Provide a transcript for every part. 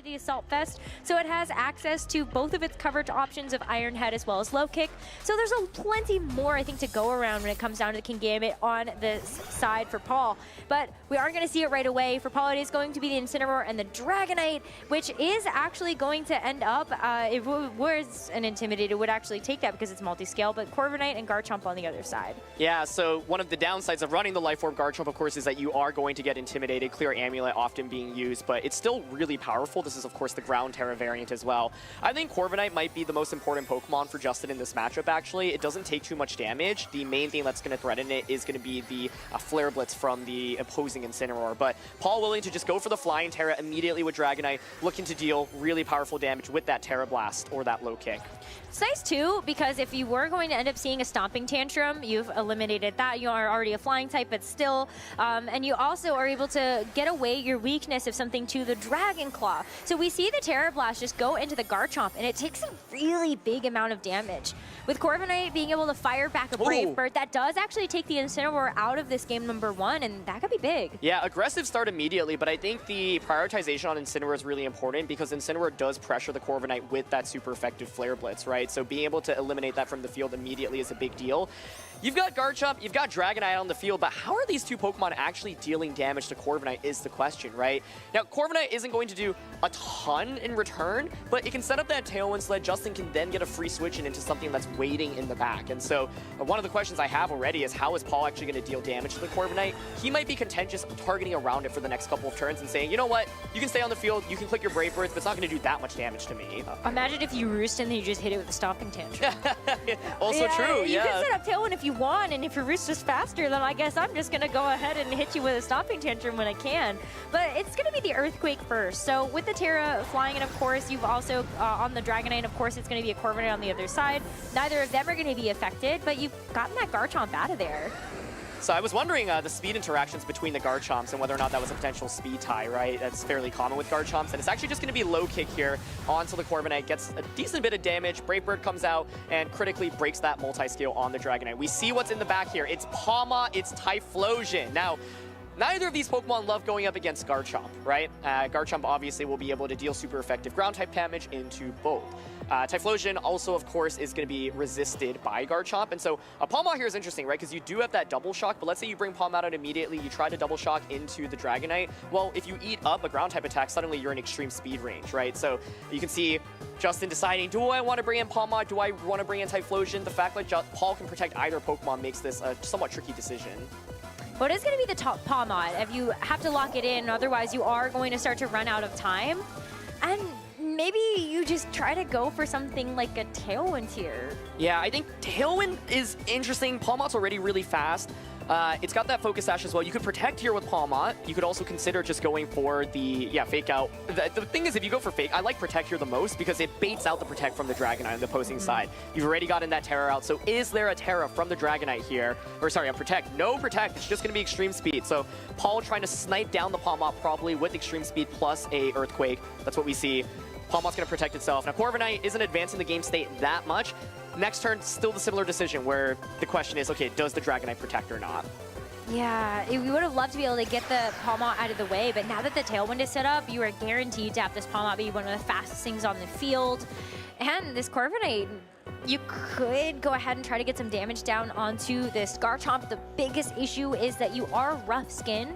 the Assault Vest, so it has access to both of its coverage options of Iron Head as well as Low Kick. So there's plenty more, I think, to go around when it comes down to the King Gambit on the side for Paul. But we aren't going to see it right away. For Paul, it is going to be the Incineroar and the Dragonite, which is actually going to end up, if it was an Intimidate, it would actually take that because it's multi-scale, but Corviknight and Garchomp on the other side. Yeah, so one of the downsides of running the Life Orb Garchomp, of course, is that you are going to get intimidated. Clear Amulet often being used, but it's still really powerful. This is, of course, the Ground Terra variant as well. I think Corviknight might be the most important Pokemon for Justin in this matchup, actually. It doesn't take too much damage. The main thing that's going to threaten it is going to be the Flare Blitz from the opposing Incineroar. But Paul willing to just go for the Flying Terra immediately with Dragonite, looking to deal really powerful damage with that Terra Blast or that Low Kick. It's nice, too, because if you were going to end up seeing a Stomping Tantrum, you've eliminated that. You are already a Flying type, but still. And you also are able to get away your weakness of something to the Dragon Claw. So we see the Terra Blast just go into the Garchomp, and it takes a really big amount of damage. With Corviknight being able to fire back a Brave Bird, that does actually take the Incineroar out of this game #1, and that could be big. Yeah, aggressive start immediately, but I think the prioritization on Incineroar is really important because Incineroar does pressure the Corviknight with that super effective Flare Blitz, right? So being able to eliminate that from the field immediately is a big deal. You've got Garchomp, you've got Dragonite on the field, but how are these two Pokemon actually dealing damage to Corviknight is the question, right? Now, Corviknight isn't going to do a ton in return, but it can set up that Tailwind Sled. Justin can then get a free switch into something that's waiting in the back. And so one of the questions I have already is how is Paul actually going to deal damage to the Corviknight? He might be contentious targeting around it for the next couple of turns and saying, you know what, you can stay on the field, you can click your Brave Birds, but it's not going to do that much damage to me. Imagine if you roost and then you just hit it with a Stomping Tantrum. Also true, You can set up Tailwind if you want, and if your roost is faster, then I guess I'm just going to go ahead and hit you with a Stomping Tantrum when I can. But it's going to be the Earthquake first. So with the Terra flying in, of course, you've also, on the Dragonite, of course, it's going to be a Corviknight on the other side. Neither of them are going to be affected, but you've gotten that Garchomp out of there. So I was wondering the speed interactions between the Garchomps and whether or not that was a potential speed tie, right? That's fairly common with Garchomps, and it's actually just going to be Low Kick here onto the Corviknight, gets a decent bit of damage. Brave Bird comes out and critically breaks that multi-scale on the Dragonite. We see what's in the back here. It's Palma, it's Typhlosion. Now, neither of these Pokemon love going up against Garchomp, right? Garchomp obviously will be able to deal super effective ground-type damage into both. Typhlosion also, of course, is going to be resisted by Garchomp. And so a Palma here is interesting, right? Because you do have that double shock, but let's say you bring Palma out immediately, you try to double shock into the Dragonite. Well, if you eat up a ground-type attack, suddenly you're in extreme speed range, right? So you can see Justin deciding, do I want to bring in Palma? Do I want to bring in Typhlosion? The fact that Paul can protect either Pokemon makes this a somewhat tricky decision. Well, it is going to be the top Palma if you have to lock it in, otherwise you are going to start to run out of time. And maybe you just try to go for something like a Tailwind here. Yeah, I think Tailwind is interesting. Palmot's already really fast. It's got that Focus Sash as well. You could protect here with Palmot. You could also consider just going for the, Fake Out. The thing is, if you go for Fake, I like Protect here the most because it baits out the Protect from the Dragonite on the opposing side. You've already gotten that Terra out. So is there a Terra from the Dragonite here? Or sorry, a Protect. No Protect. It's just going to be Extreme Speed. So Paul trying to snipe down the Palmot probably with Extreme Speed plus a Earthquake. That's what we see. Palmot's going to protect itself. Now, Corviknight isn't advancing the game state that much. Next turn, still the similar decision where the question is, okay, does the Dragonite protect or not? Yeah, we would have loved to be able to get the Palmot out of the way, but now that the Tailwind is set up, you are guaranteed to have this Palmot be one of the fastest things on the field. And this Corviknight, you could go ahead and try to get some damage down onto this Garchomp. The biggest issue is that you are rough skin.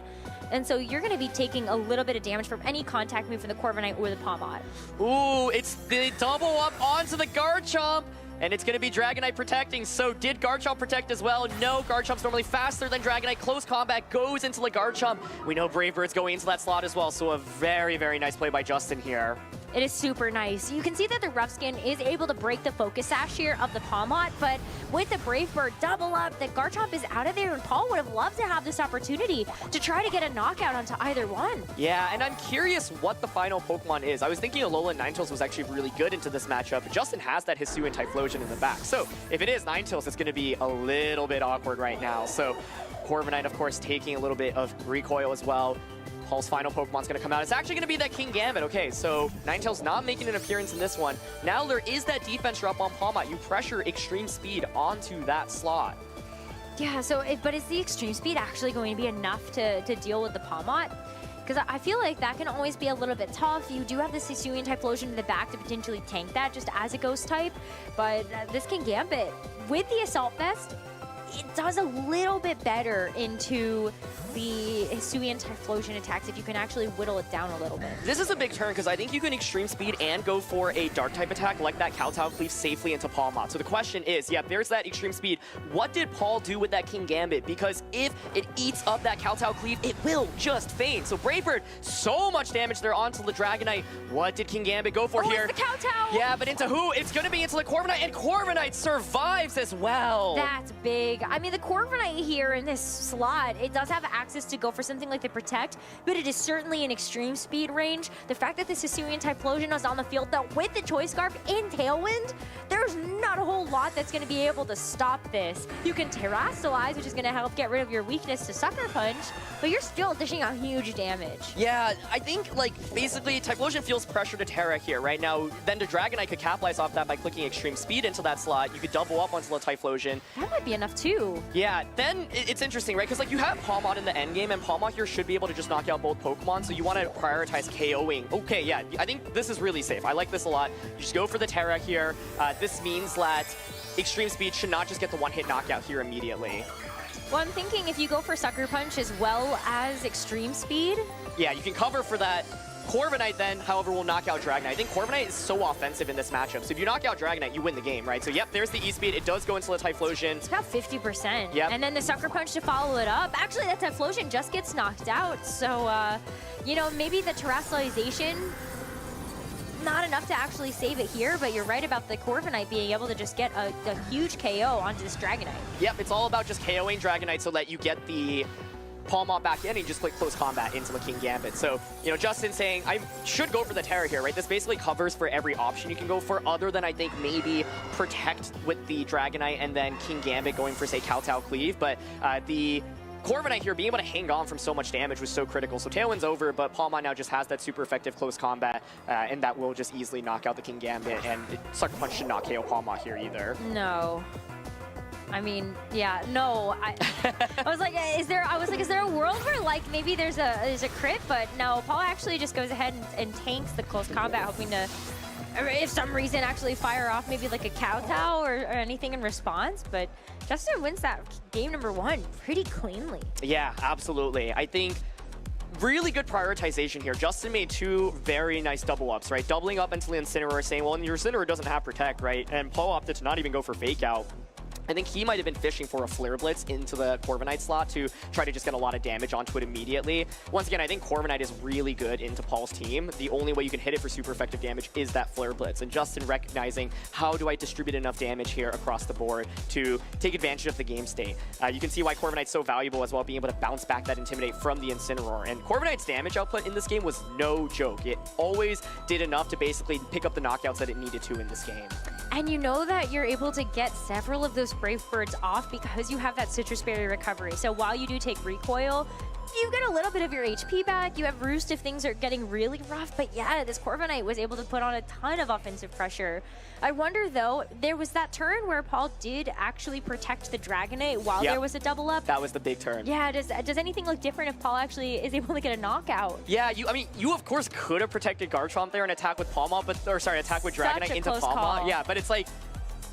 And so you're going to be taking a little bit of damage from any contact move from the Corviknight or the Palmot. Ooh, it's the double up onto the Garchomp. And it's going to be Dragonite protecting. So did Garchomp protect as well? No, Garchomp's normally faster than Dragonite. Close combat goes into the Garchomp. We know Brave Bird's going into that slot as well. So a very, very nice play by Justin here. It is super nice. You can see that the Rough Skin is able to break the Focus Sash here of the Palmot, but with the Brave Bird double up, the Garchomp is out of there, and Paul would have loved to have this opportunity to try to get a knockout onto either one. Yeah, and I'm curious what the final Pokemon is. I was thinking Alola Ninetales was actually really good into this matchup, but Justin has that Hisuian Typhlosion in the back. So if it is Ninetales, it's going to be a little bit awkward right now. So Corviknight, of course, taking a little bit of recoil as well. Paul's final Pokemon's going to come out. It's actually going to be that King Gambit. Okay, so Ninetales not making an appearance in this one. Now there is that defense drop on Palmot. You pressure Extreme Speed onto that slot. Yeah, so but is the Extreme Speed actually going to be enough to deal with the Palmot? Because I feel like that can always be a little bit tough. You do have the Hisuian Typhlosion in the back to potentially tank that just as a ghost type, but this King Gambit, with the Assault Vest, it does a little bit better into the Hisuian Typhlosion attacks if you can actually whittle it down a little bit. This is a big turn because I think you can extreme speed and go for a dark type attack like that Kowtow Cleave safely into Palmot. So the question is, yeah, there's that extreme speed. What did Paul do with that King Gambit? Because if it eats up that Kowtow Cleave, it will just faint. So Bravebird, so much damage there onto the Dragonite. What did King Gambit go for here? It's the Kowtow! Yeah, but into who? It's going to be into the Corviknight, and Corviknight survives as well. That's big. I mean, the Corviknight here in this slot, it does have access to go for something like the Protect, but it is certainly an extreme speed range. The fact that this Hisuian Typhlosion is on the field, that with the Choice Scarf in Tailwind, there's not a whole lot that's going to be able to stop this. You can Terrasilize, which is going to help get rid of your weakness to Sucker Punch, but you're still dishing out huge damage. Yeah, I think, like, basically, Typhlosion feels pressure to Terra here, right? Now, then the Dragonite could capitalize off that by clicking extreme speed into that slot. You could double up onto the Typhlosion. That might be enough, too. Yeah, then it's interesting, right? Because, like, you have Palmot in the endgame, and Palmot here should be able to just knock out both Pokemon, so you want to prioritize KOing. Okay, yeah, I think this is really safe. I like this a lot. You just go for the Terra here. This means that extreme speed should not just get the one-hit knockout here immediately. Well, I'm thinking if you go for Sucker Punch as well as extreme speed. Yeah, you can cover for that. Corviknight then, however, will knock out Dragonite. I think Corviknight is so offensive in this matchup. So if you knock out Dragonite, you win the game, right? So yep, there's the E-Speed. It does go into the Typhlosion. It's about 50%. Yep. And then the Sucker Punch to follow it up. Actually, that Typhlosion just gets knocked out. So, you know, maybe the Terrasalization, not enough to actually save it here, but you're right about the Corviknight being able to just get a huge KO onto this Dragonite. Yep, it's all about just KOing Dragonite so that you get the Palmot back in and just click close combat into the King Gambit. So, you know, Justin saying, I should go for the Terra here, right? This basically covers for every option you can go for, other than I think maybe Protect with the Dragonite and then King Gambit going for, say, Kowtow Cleave. But the Corviknight here being able to hang on from so much damage was so critical. So Tailwind's over, but Palmot now just has that super effective close combat, and that will just easily knock out the King Gambit, and Sucker Punch should not KO Palmot here either. No. I mean, yeah, no. I was like, is there a world where like maybe there's a crit, but no, Paul actually just goes ahead and tanks the close combat, hoping to, if some reason, actually fire off maybe like a Kowtow or anything in response. But Justin wins that game number 1 pretty cleanly. Yeah, absolutely. I think really good prioritization here. Justin made 2 very nice double ups, right? Doubling up into the Incineroar, saying, well, your Incineroar doesn't have Protect, right? And Paul opted to not even go for Fake Out. I think he might have been fishing for a Flare Blitz into the Corviknight slot to try to just get a lot of damage onto it immediately. Once again, I think Corviknight is really good into Paul's team. The only way you can hit it for super effective damage is that Flare Blitz. And Justin recognizing, how do I distribute enough damage here across the board to take advantage of the game state? You can see why Corviknight's so valuable as well, being able to bounce back that Intimidate from the Incineroar. And Corviknight's damage output in this game was no joke. It always did enough to basically pick up the knockouts that it needed to in this game. And you know that you're able to get several of those Brave Birds off because you have that Citrus Berry recovery. So while you do take recoil, you get a little bit of your HP back. You have Roost if things are getting really rough. But yeah, this Corviknight was able to put on a ton of offensive pressure. I wonder, though, there was that turn where Paul did actually protect the Dragonite while there was a double up. That was the big turn. Yeah, does anything look different if Paul actually is able to get a knockout? Yeah, I mean, you of course could have protected Garchomp there and attack with Palmot, attack with Dragonite into Palmot. Call. Yeah, but it's like,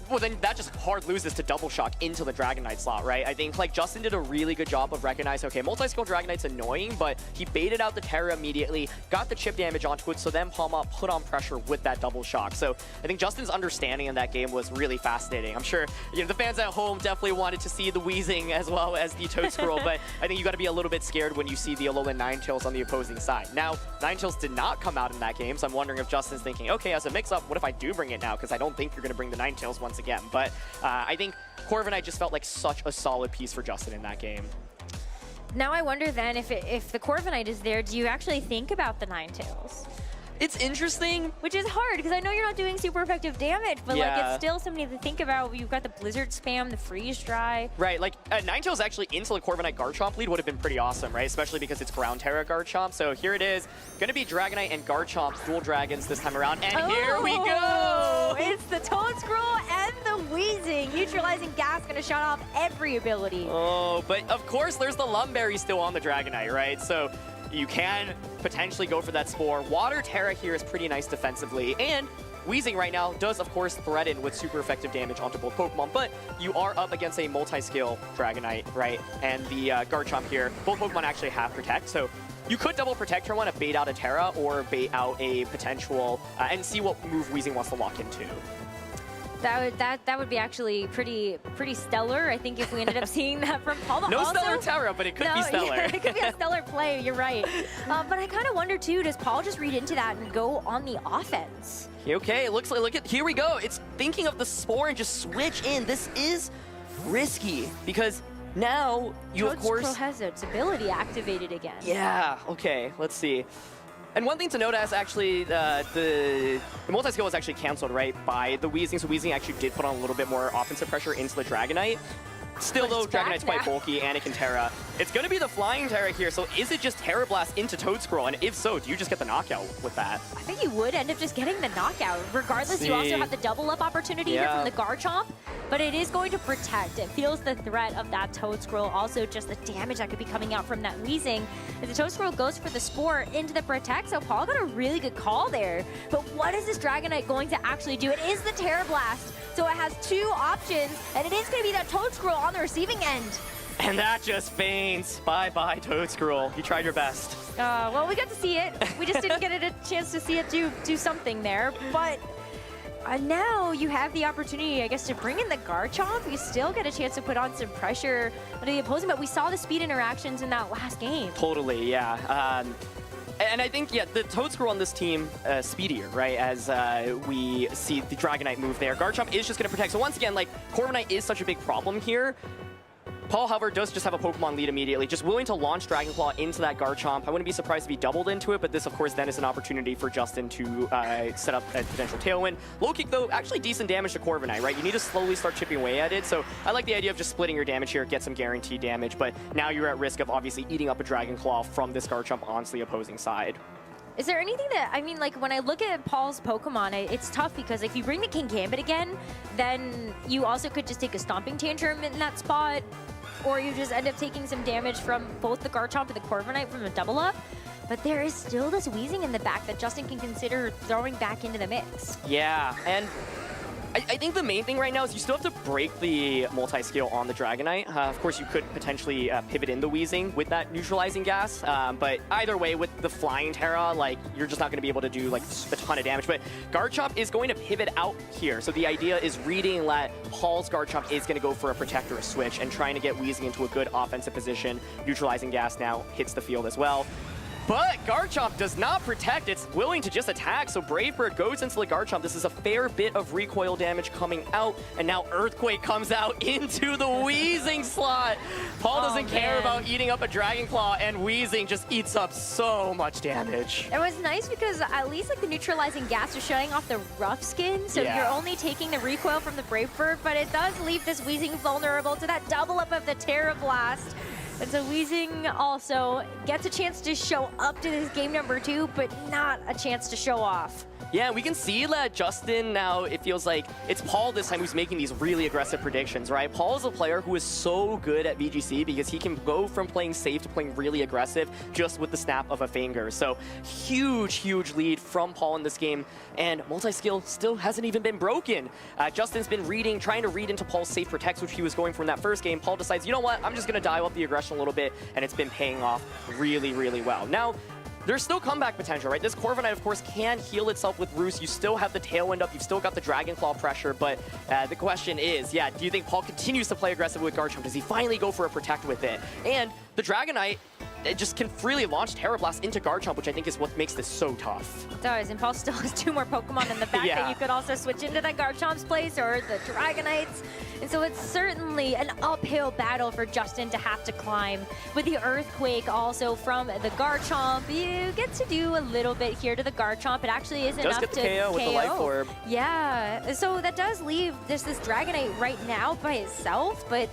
well, then that just hard loses to Double Shock into the Dragonite slot, right? I think, like, Justin did a really good job of recognizing, okay, multi-skill Dragonite's annoying, but he baited out the Terra immediately, got the chip damage onto it, so then Palmot put on pressure with that Double Shock. So I think Justin's understanding in that game was really fascinating. I'm sure, you know, the fans at home definitely wanted to see the Wheezing as well as the Toad Scroll, but I think you got to be a little bit scared when you see the Alolan Ninetales on the opposing side. Now, Ninetales did not come out in that game, so I'm wondering if Justin's thinking, okay, as a mix-up, what if I do bring it now? Because I don't think you're going to bring the Ninetales once again. But I think Corviknight just felt like such a solid piece for Justin in that game. Now I wonder then if the Corviknight is there, do you actually think about the Ninetales? It's interesting. Which is hard, because I know you're not doing super effective damage, but like it's still something to think about. You've got the Blizzard spam, the Freeze Dry. Right, like Ninetales actually into the Corviknight Garchomp lead would have been pretty awesome, right? Especially because it's Ground Terra Garchomp. So here it is, going to be Dragonite and Garchomp dual dragons this time around. And here we go! It's the Toad Scroll and the Wheezing. Neutralizing Gas going to shut off every ability. Oh, but of course there's the Lumberry still on the Dragonite, right? So you can potentially go for that Spore. Water Terra here is pretty nice defensively, and Weezing right now does, of course, threaten with super effective damage onto both Pokemon, but you are up against a multi-skill Dragonite, right? And the Garchomp here, both Pokemon actually have Protect, so you could double Protect turn one to bait out a Terra or bait out a potential, and see what move Weezing wants to lock into. That would be actually pretty stellar. I think if we ended up seeing that from Paul. No also, stellar Terra, but it could be stellar. Yeah, it could be a stellar play. You're right. But I kind of wonder too. Does Paul just read into that and go on the offense? Okay, it looks like, here we go. It's thinking of the Spore and just switch in. This is risky because now you, of course, has its ability activated again. Yeah, okay, let's see. And one thing to note is actually the multi-skill was actually canceled, right, by the Weezing. So Weezing actually did put on a little bit more offensive pressure into the Dragonite. Still, though, Dragonite's quite bulky, and it can Terra. It's going to be the Flying Terra here, so is it just Terra Blast into Toedscruel? And if so, do you just get the knockout with that? I think you would end up just getting the knockout. Regardless, you also have the double-up opportunity here from the Garchomp, but it is going to protect. It feels the threat of that Toedscruel, also just the damage that could be coming out from that Weezing. If the Toedscruel goes for the Spore into the Protect, so Paul got a really good call there. But what is this Dragonite going to actually do? It is the Terra Blast, so it has two options, and it is going to be that Toedscruel on the receiving end. And that just faints. Bye-bye, Toedscruel. You tried your best. Well, we got to see it. We just didn't get a chance to see it do something there. But now you have the opportunity, I guess, to bring in the Garchomp. You still get a chance to put on some pressure on the opposing, but we saw the speed interactions in that last game. Totally, yeah. And I think, yeah, the Toedscruel on this team, speedier, right, as we see the Dragonite move there. Garchomp is just going to protect. So once again, like, Corviknight is such a big problem here. Paul, however, does just have a Pokemon lead immediately, just willing to launch Dragon Claw into that Garchomp. I wouldn't be surprised if he doubled into it, but this, of course, then is an opportunity for Justin to set up a potential Tailwind. Low kick, though, actually decent damage to Corviknight, right? You need to slowly start chipping away at it, so I like the idea of just splitting your damage here, get some guaranteed damage, but now you're at risk of obviously eating up a Dragon Claw from this Garchomp onto the opposing side. Is there anything that, I mean, like, when I look at Paul's Pokemon, it's tough because if you bring the King Gambit again, then you also could just take a Stomping Tantrum in that spot, or you just end up taking some damage from both the Garchomp and the Corviknight from a double up. But there is still this Weezing in the back that Justin can consider throwing back into the mix. Yeah, and I think the main thing right now is you still have to break the multi-skill on the Dragonite. Of course, you could potentially pivot in the Weezing with that neutralizing gas, but either way, with the Flying Terra, like, you're just not going to be able to do like a ton of damage. But Garchomp is going to pivot out here, so the idea is reading that Paul's Garchomp is going to go for a Protect or a Switch and trying to get Weezing into a good offensive position. Neutralizing gas now hits the field as well. But Garchomp does not protect, it's willing to just attack, so Brave Bird goes into the Garchomp. This is a fair bit of recoil damage coming out, and now Earthquake comes out into the Weezing slot. Paul doesn't care about eating up a Dragon Claw, and Weezing just eats up so much damage. It was nice because at least like the neutralizing gas is shutting off the rough skin, so you're only taking the recoil from the Brave Bird, but it does leave this Weezing vulnerable to that double up of the Terra Blast. And so Weezing also gets a chance to show up to this game number 2, but not a chance to show off. Yeah, we can see that Justin now, it feels like it's Paul this time who's making these really aggressive predictions, right? Paul is a player who is so good at VGC because he can go from playing safe to playing really aggressive just with the snap of a finger. So huge, huge lead from Paul in this game, and multi-skill still hasn't even been broken. Justin's been trying to read into Paul's safe protects, which he was going from that first game. Paul decides, you know what, I'm just going to dial up the aggression a little bit, and it's been paying off really, really well. Now, there's still comeback potential, right? This Corviknight, of course, can heal itself with Roost. You still have the Tailwind up. You've still got the Dragon Claw pressure. But the question is, do you think Paul continues to play aggressive with Garchomp? Does he finally go for a Protect with it? And the Dragonite, it just can freely launch Terra Blast into Garchomp, which I think is what makes this so tough. It does, and Paul still has 2 more Pokemon in the back that you could also switch into that Garchomp's place or the Dragonites. And so it's certainly an uphill battle for Justin to have to climb. With the Earthquake also from the Garchomp, you get to do a little bit here to the Garchomp. It actually is enough to get the KO with the Life Orb. Yeah, so that does leave this Dragonite right now by itself, but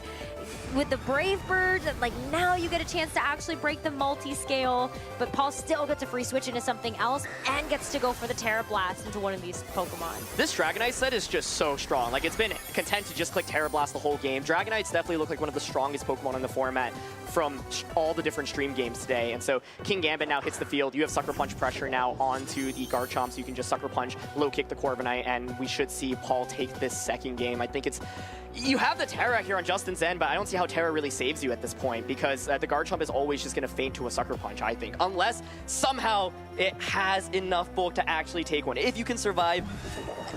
with the Brave Bird, like now you get a chance to actually break the multi-scale, but Paul still gets a free switch into something else and gets to go for the Terra Blast into one of these Pokemon. This Dragonite set is just so strong. Like, it's been content to just click Terra Blast the whole game. Dragonites definitely look like one of the strongest Pokemon in the format from all the different stream games today. And so King Gambit now hits the field. You have Sucker Punch pressure now onto the Garchomp, so you can just Sucker Punch, low kick the Corviknight, and we should see Paul take this second game. I think it's... You have the Terra here on Justin's end, but I don't see how Terra really saves you at this point, because the Garchomp is always just going to faint to a Sucker Punch, I think. Unless somehow it has enough bulk to actually take one. If you can survive,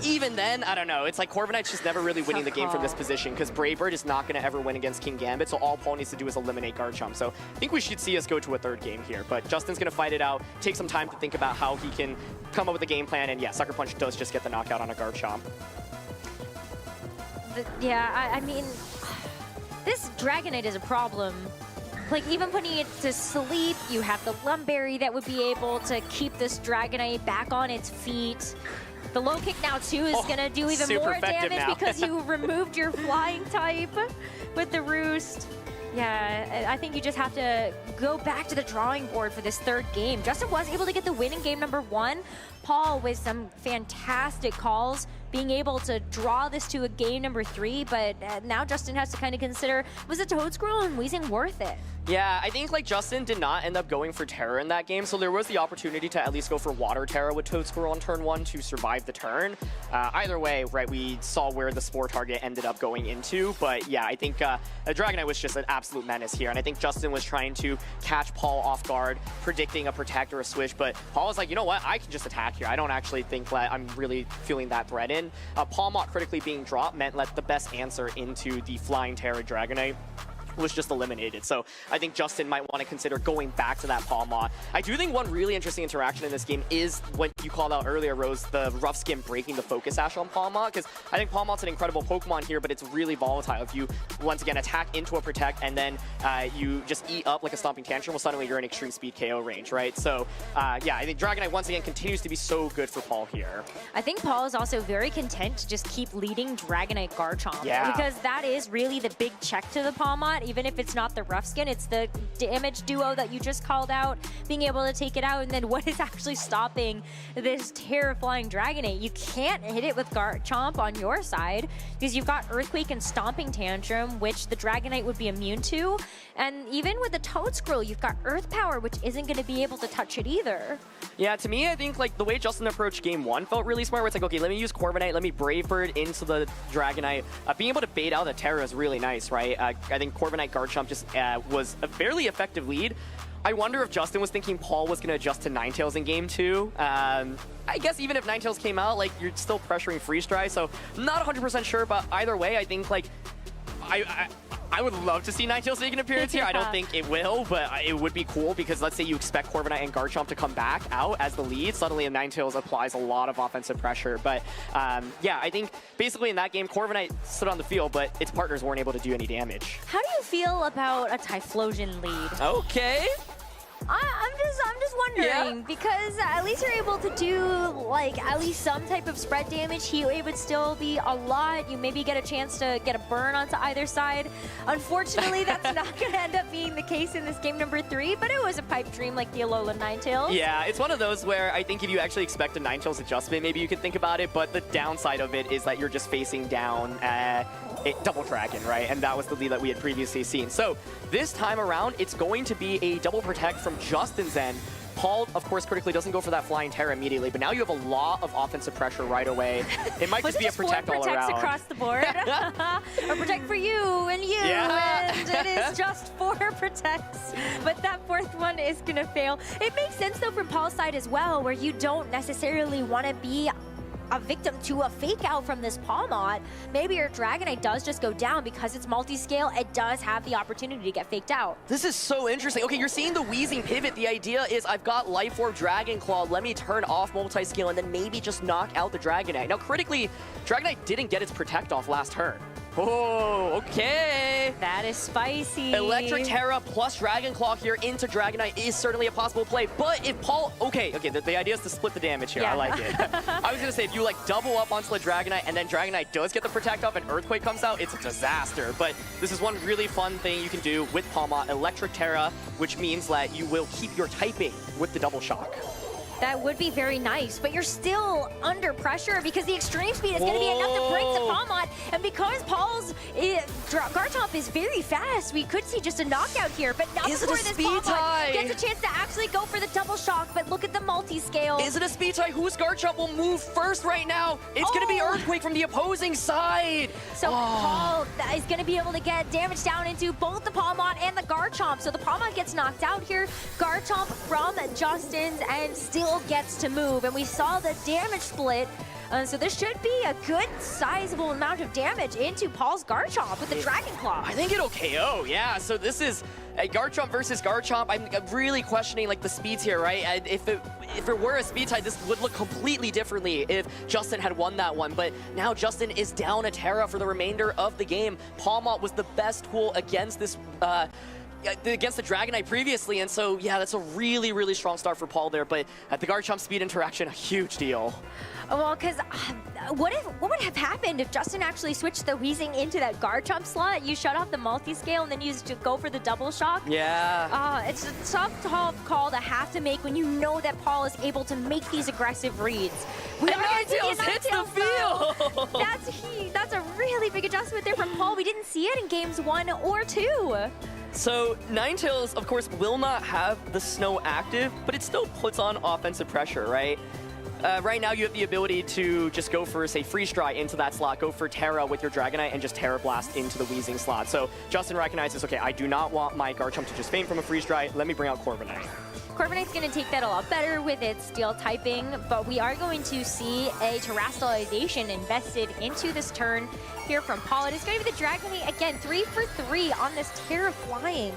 even then, I don't know. It's like Corviknight's just never really winning the game from this position, because Brave Bird is not going to ever win against King Gambit, so all Paul needs to do is eliminate Garchomp. So I think we should see us go to a third game here, but Justin's going to fight it out, take some time to think about how he can come up with a game plan, and yeah, Sucker Punch does just get the knockout on a Garchomp. Yeah, I mean, this Dragonite is a problem. Like, even putting it to sleep, you have the Lumberry that would be able to keep this Dragonite back on its feet. The low kick now, too, is going to do even more damage because you removed your flying type with the Roost. Yeah, I think you just have to go back to the drawing board for this third game. Justin was able to get the win in game number 1. Paul with some fantastic calls, being able to draw this to a game number 3, but now Justin has to kind of consider, was the Toedsquirrel and Weezing worth it? Yeah, I think like Justin did not end up going for Terra in that game, so there was the opportunity to at least go for Water Terra with Toedsquirrel on turn 1 to survive the turn. Either way, right, we saw where the Spore target ended up going into, but yeah, I think Dragonite was just an absolute menace here, and I think Justin was trying to catch Paul off guard, predicting a Protect or a Switch, but Paul was like, you know what, I can just attack here. I don't actually think that I'm really feeling that threat in. Palmot critically being dropped meant let the best answer into the Flying Terra Dragonite was just eliminated. So I think Justin might want to consider going back to that Palmot. I do think one really interesting interaction in this game is what you called out earlier, Rose, the Rough Skin breaking the Focus Sash on Palmot, because I think Palmot's an incredible Pokemon here, but it's really volatile. If you, once again, attack into a Protect and then you just eat up like a Stomping Tantrum, well, suddenly you're in extreme speed KO range, right? So yeah, I think Dragonite, once again, continues to be so good for Paul here. I think Paul is also very content to just keep leading Dragonite Garchomp. Yeah. Because that is really the big check to the Palmot, even if it's not the Rough Skin, it's the damage duo that you just called out, being able to take it out, and then what is actually stopping this terrifying Dragonite? You can't hit it with Garchomp on your side, because you've got Earthquake and Stomping Tantrum, which the Dragonite would be immune to, and even with the Toedsquirrel, you've got Earth Power, which isn't going to be able to touch it either. Yeah, to me, I think like the way Justin approached game 1 felt really smart, where it's like, okay, let me use Corviknight, let me Brave Bird into the Dragonite. Being able to bait out the Terra is really nice, right? I think Corviknight Garchomp just was a fairly effective lead. I wonder if Justin was thinking Paul was going to adjust to Ninetales in game 2. I guess even if Ninetales came out, like, you're still pressuring Freeze Dry, so not 100% sure, but either way, I think, like, I would love to see Ninetales make an appearance here. I don't think it will, but it would be cool, because let's say you expect Corviknight and Garchomp to come back out as the lead. Suddenly, Ninetales applies a lot of offensive pressure. But yeah, I think basically in that game, Corviknight stood on the field, but its partners weren't able to do any damage. How do you feel about a Typhlosion lead? Okay. I'm just wondering, because at least you're able to do like at least some type of spread damage. It would still be a lot. You maybe get a chance to get a burn onto either side. Unfortunately, that's not going to end up being the case in this game number 3, but it was a pipe dream like the Alola Ninetales. Yeah, it's one of those where I think if you actually expect a Ninetales adjustment, maybe you can think about it, but the downside of it is that you're just facing down Double Dragon, right? And that was the lead that we had previously seen. So this time around, it's going to be a double Protect from Justin's end. Paul, of course, critically doesn't go for that Flying Terra immediately, but now you have a lot of offensive pressure right away. It might just be a Protect all around. Across the board. A Protect for you and you, and it is just 4 Protects. But that 4th one is going to fail. It makes sense, though, from Paul's side as well, where you don't necessarily want to be a victim to a fake out from this Palmot. Maybe your Dragonite does just go down because it's multi-scale. It does have the opportunity to get faked out. This is so interesting. Okay, you're seeing the Weezing pivot. The idea is I've got Life Orb, Dragon Claw. Let me turn off multi-scale and then maybe just knock out the Dragonite. Now, critically, Dragonite didn't get its Protect off last turn. Oh, okay. That is spicy. Electric Terra plus Dragon Claw here into Dragonite is certainly a possible play. But if Paul... Okay, the idea is to split the damage here. Yeah. I like it. I was going to say, if you like double up onto the Dragonite and then Dragonite does get the Protect off and Earthquake comes out, it's a disaster. But this is one really fun thing you can do with Palmot. Electric Terra, which means that you will keep your typing with the Double Shock. That would be very nice, but you're still under pressure because the extreme speed is going to be enough to break the Palmot. And because Paul's Garchomp is very fast, we could see just a knockout here. But not before this Palmot gets a chance to actually go for the double shock. But look at the multi-scale. Is it a speed tie? Whose Garchomp will move first right now? It's going to be Earthquake from the opposing side. So Paul is going to be able to get damage down into both the Palmot and the Garchomp. So the Palmot gets knocked out here. Garchomp from Justin's and still gets to move, and we saw the damage split. So this should be a good sizable amount of damage into Paul's Garchomp with the Dragon Claw. I think it'll KO, yeah. So this is a Garchomp versus Garchomp. I'm really questioning like the speeds here, right? If it were a speed tie, this would look completely differently if Justin had won that one. But now Justin is down a Terra for the remainder of the game. Palmot was the best tool against this against the Dragonite previously, and so yeah, that's a really, really strong start for Paul there. But at the Garchomp speed interaction, a huge deal. Well, because what would have happened if Justin actually switched the Weezing into that Garchomp slot? You shut off the multi-scale and then you just go for the double shock? Yeah. It's a tough call to have to make when you know that Paul is able to make these aggressive reads. And Ninetales hits the field! That's a really big adjustment there from Paul. We didn't see it in games 1 or 2. So Ninetales, of course, will not have the snow active, but it still puts on offensive pressure, right? Right now, you have the ability to just go for, say, Freeze Dry into that slot, go for Terra with your Dragonite, and just Terra Blast into the Weezing slot. So Justin recognizes, okay, I do not want my Garchomp to just faint from a Freeze Dry. Let me bring out Corviknight. Corviknight's going to take that a lot better with its Steel typing, but we are going to see a Terastallization invested into this turn here from Paul. It is going to be the Dragonite, again, 3 for 3 on this Terra Flying.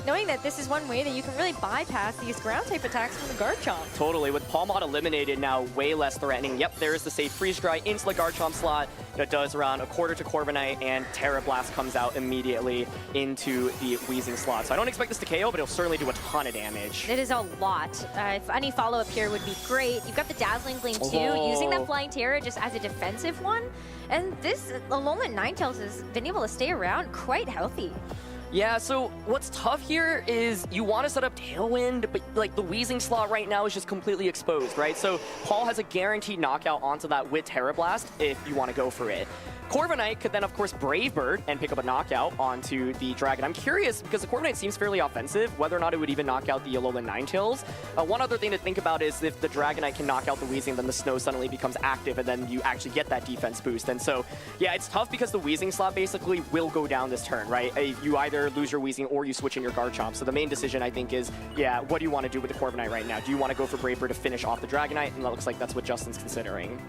Knowing that this is one way that you can really bypass these ground-type attacks from the Garchomp. Totally. With Palmot eliminated, now way less threatening. Yep, there is the safe Freeze Dry into the Garchomp slot. That does around a quarter to Corviknight, and Terra Blast comes out immediately into the Weezing slot. So I don't expect this to KO, but it'll certainly do a ton of damage. It is a lot. If any follow-up here would be great. You've got the Dazzling Gleam too, using that Flying Terra just as a defensive one. And this Alolan Ninetales has been able to stay around quite healthy. Yeah, so what's tough here is you want to set up Tailwind, but like the Weezing slot right now is just completely exposed, right? So Paul has a guaranteed knockout onto that with Terra Blast if you want to go for it. Corviknight could then, of course, Brave Bird and pick up a knockout onto the Dragon. I'm curious, because the Corviknight seems fairly offensive, whether or not it would even knock out the Alolan Ninetales. One other thing to think about is if the Dragonite can knock out the Weezing, then the Snow suddenly becomes active, and then you actually get that defense boost. And so, yeah, it's tough because the Weezing slot basically will go down this turn, right? You either lose your Weezing or you switch in your Garchomp. So the main decision, I think, is, yeah, what do you want to do with the Corviknight right now? Do you want to go for Brave Bird to finish off the Dragonite? And that looks like that's what Justin's considering.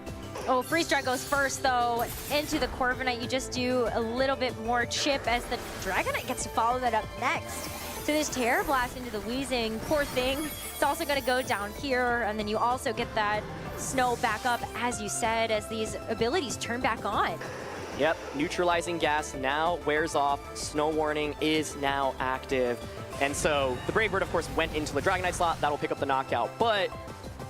Oh, Freeze Dry goes first, though, into the Corviknight. You just do a little bit more chip as the Dragonite gets to follow that up next. So this Terra Blast into the Weezing, poor thing. It's also going to go down here, and then you also get that Snow back up, as you said, as these abilities turn back on. Yep, Neutralizing Gas now wears off. Snow Warning is now active. And so the Brave Bird, of course, went into the Dragonite slot. That'll pick up the knockout. But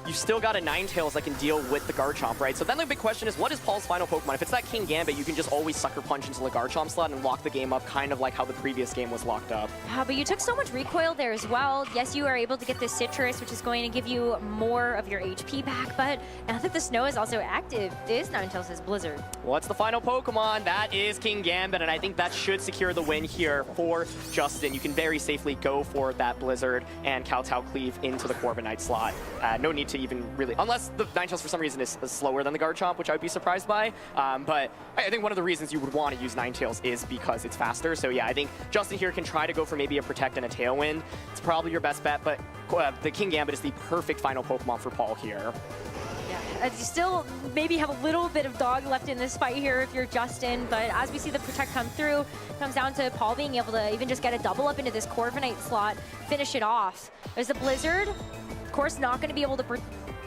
you still got a Ninetales that can deal with the Garchomp, right? So then the big question is, what is Paul's final Pokemon? If it's that King Gambit, you can just always Sucker Punch into the Garchomp slot and lock the game up, kind of like how the previous game was locked up. But you took so much recoil there as well. Yes, you are able to get this Citrus, which is going to give you more of your HP back, but now that the Snow is also active, this Ninetales is Blizzard. What's the final Pokemon? That is King Gambit, and I think that should secure the win here for Justin. You can very safely go for that Blizzard and Kowtow Cleave into the Corviknight slot. No need to even really, unless the Ninetales for some reason is slower than the Garchomp, which I would be surprised by. But I think one of the reasons you would want to use Ninetales is because it's faster. So yeah, I think Justin here can try to go for maybe a Protect and a Tailwind. It's probably your best bet, but the King Gambit is the perfect final Pokemon for Paul here. Yeah, you still maybe have a little bit of dog left in this fight here if you're Justin, but as we see the Protect come through, it comes down to Paul being able to even just get a double up into this Corviknight slot, finish it off. There's the Blizzard. Of course, not going to be able to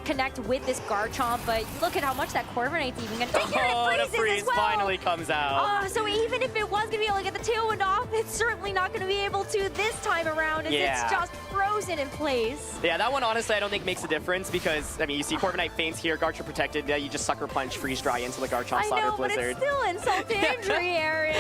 connect with this Garchomp, but look at how much that Corviknight's even gonna take. Oh, the freeze finally comes out. Oh, so even if it was gonna be able to get the tailwind off, it's certainly not gonna be able to this time around, as it's just frozen in place. Yeah, that one honestly I don't think makes a difference because, I mean, you see Corviknight faints here, Garchomp protected, you just Sucker Punch, Freeze Dry into the Garchomp Slaughter Blizzard. But it's still insult to injury, Aaron.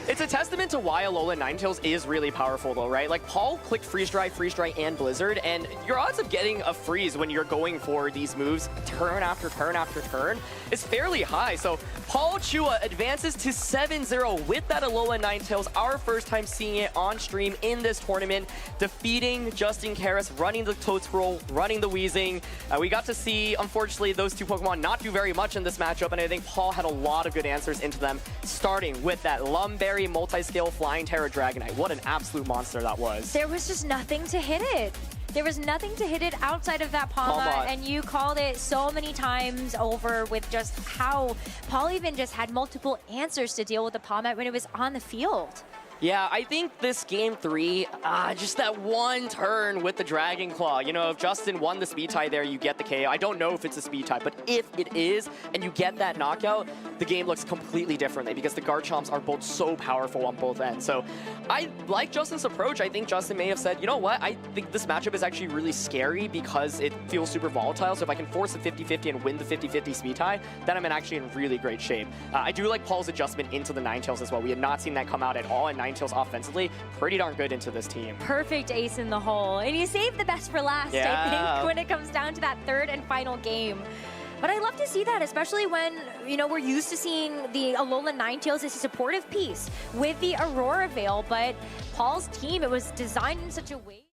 It's a testament to why Alolan Ninetales is really powerful though, right? Like, Paul clicked Freeze Dry, and Blizzard, and your odds of getting a freeze when you're going for these moves turn after turn after turn is fairly high. So Paul Chua advances to 7-0 with that Alolan Ninetales, our first time seeing it on stream in this tournament, defeating Justin Carris, running the Toadscroll, running the Weezing. We got to see, unfortunately, those two Pokemon not do very much in this matchup, and I think Paul had a lot of good answers into them, starting with that Lumberry multi-scale Flying Terra Dragonite. What an absolute monster that was. There was just nothing to hit it. There was nothing to hit it outside of that Palma, and you called it so many times over with just how Paul even just had multiple answers to deal with the Palma when it was on the field. Yeah, I think this game 3, just that one turn with the Dragon Claw. You know, if Justin won the speed tie there, you get the KO. I don't know if it's a speed tie, but if it is, and you get that knockout, the game looks completely differently because the Garchomps are both so powerful on both ends. So I like Justin's approach. I think Justin may have said, you know what, I think this matchup is actually really scary because it feels super volatile. So if I can force a 50-50 and win the 50-50 speed tie, then I'm actually in really great shape. I do like Paul's adjustment into the Ninetales as well. We had not seen that come out at all, and Ninetales offensively pretty darn good into this team. Perfect ace in the hole, and you saved the best for last, I think, when it comes down to that third and final game. But I love to see that, especially when, you know, we're used to seeing the Alolan Ninetales as a supportive piece with the Aurora Veil, but Paul's team, it was designed in such a way